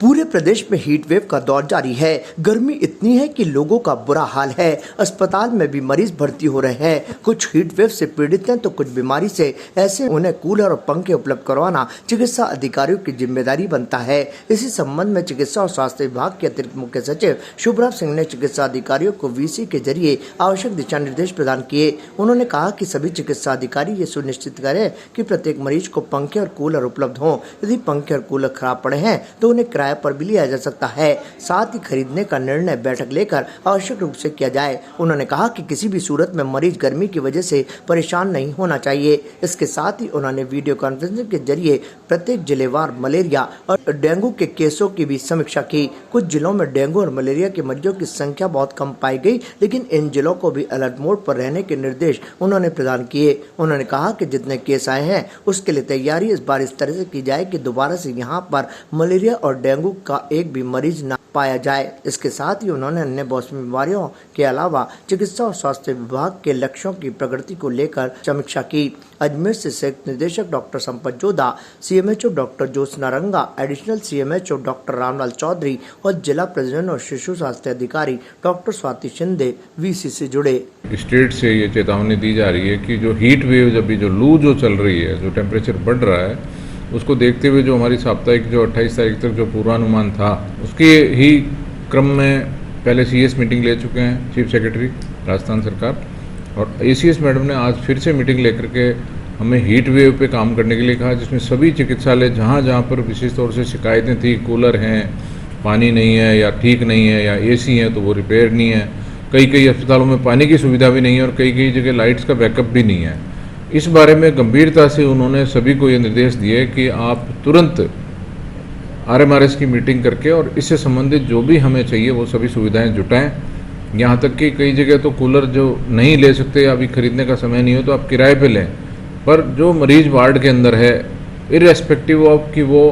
पूरे प्रदेश में heat wave का दौर जारी है। गर्मी इतनी है कि लोगों का बुरा हाल है। अस्पताल में भी मरीज भर्ती हो रहे हैं। कुछ हीट वेव से पीड़ित हैं तो कुछ बीमारी से। ऐसे उन्हें कूलर और पंखे उपलब्ध करवाना चिकित्सा अधिकारियों की जिम्मेदारी बनता है। इसी संबंध में चिकित्सा और स्वास्थ्य विभाग के अतिरिक्त मुख्य सचिव शुभ्रा सिंह ने चिकित्सा अधिकारियों को वीसी के जरिए आवश्यक दिशा निर्देश प्रदान किए। उन्होंने कहा कि सभी चिकित्सा अधिकारी ये सुनिश्चित करें कि प्रत्येक मरीज को पंखे और कूलर उपलब्ध हों। यदि पंखे और कूलर खराब पड़े हैं तो उन्हें किराए पर भी लिया जा सकता है। साथ ही खरीदने का निर्णय बैठक लेकर आवश्यक रूप से किया जाए। उन्होंने कहा कि किसी भी सूरत में मरीज गर्मी की वजह से परेशान नहीं होना चाहिए। इसके साथ ही उन्होंने वीडियो कॉन्फ्रेंसिंग के जरिए प्रत्येक जिलेवार मलेरिया और डेंगू के केसों की भी समीक्षा की। कुछ जिलों में डेंगू और मलेरिया के मरीजों की संख्या बहुत कम पाई गई, लेकिन इन जिलों को भी अलर्ट मोड पर रहने के निर्देश उन्होंने प्रदान किए। उन्होंने कहा कि जितने केस आए हैं उसके लिए तैयारी इस बार इस तरह से की जाए कि दोबारा से यहाँ पर मलेरिया और डेंगू का एक भी मरीज न पाया जाए। इसके साथ ही उन्होंने अन्य मौसमी बीमारियों के अलावा चिकित्सा और स्वास्थ्य विभाग के लक्ष्यों की प्रगति को लेकर समीक्षा की। अजमेर से संयुक्त निदेशक doctor Sampat Jodha, CMHO doctor Jyotsna Ranga, additional CMHO doctor Ramlal Chaudhary और जिला प्रजनन और शिशु स्वास्थ्य अधिकारी डॉक्टर स्वाति शिंदे वीसी से जुड़े। स्टेट से ये चेतावनी दी जा रही है कि जो हीट वेव, जब जो लू जो चल रही है, जो टेम्परेचर बढ़ रहा है, उसको देखते हुए जो हमारी साप्ताहिक जो 28 तारीख तक जो पूर्वानुमान था, उसके ही क्रम में पहले सीएस मीटिंग ले चुके हैं चीफ सेक्रेटरी राजस्थान सरकार, और एसीएस मैडम ने आज फिर से मीटिंग लेकर के हमें हीट वेव पे काम करने के लिए कहा, जिसमें सभी चिकित्सालय जहाँ जहाँ पर विशेष तौर से शिकायतें थी, कूलर हैं, पानी नहीं है या ठीक नहीं है, या एसी है तो वो रिपेयर नहीं है, कई अस्पतालों में पानी की सुविधा भी नहीं है और कई जगह लाइट्स का बैकअप भी नहीं है। इस बारे में गंभीरता से उन्होंने सभी को ये निर्देश दिए कि आप तुरंत आरएमआरएस की मीटिंग करके और इससे संबंधित जो भी हमें चाहिए वो सभी सुविधाएं जुटाएं। यहाँ तक कि कई जगह तो कूलर जो नहीं ले सकते, अभी खरीदने का समय नहीं हो तो आप किराए पे लें, पर जो मरीज वार्ड के अंदर है, इररेस्पेक्टिव ऑफ कि वो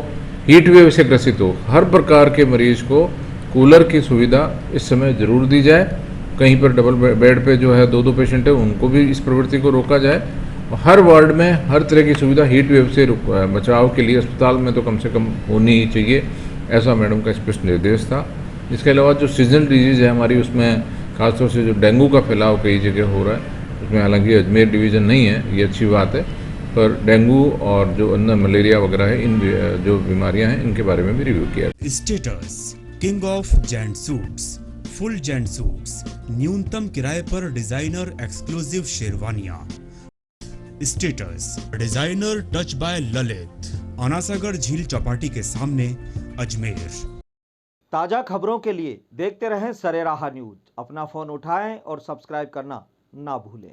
हीट वेव से ग्रसित हो, हर प्रकार के मरीज को कूलर की सुविधा इस समय ज़रूर दी जाए। कहीं पर डबल बेड पे जो है 2-2 पेशेंट है, उनको भी इस प्रवृत्ति को रोका जाए। हर वार्ड में हर तरह की सुविधा हीट वेव से बचाव के लिए अस्पताल में तो कम से कम होनी ही चाहिए, ऐसा मैडम का स्पष्ट निर्देश था। इसके अलावा जो सीजनल डिजीज़ है हमारी, उसमें खासतौर से जो डेंगू का फैलाव कई जगह हो रहा है, उसमें हालांकि अजमेर डिवीज़न नहीं है, ये अच्छी बात है, पर डेंगू और जो अन्य मलेरिया वगैरह है, इन जो बीमारियाँ हैं, इनके बारे में भी रिव्यू किया। Status king of gent suits, full gent suits, न्यूनतम किराए पर डिजाइनर एक्सक्लूसिव शेरवानियां। Status designer touch by Lalit, Anasagar झील चौपाटी के सामने, अजमेर। ताजा खबरों के लिए देखते रहें सरेराह न्यूज। अपना फोन उठाएं और सब्सक्राइब करना ना भूलें।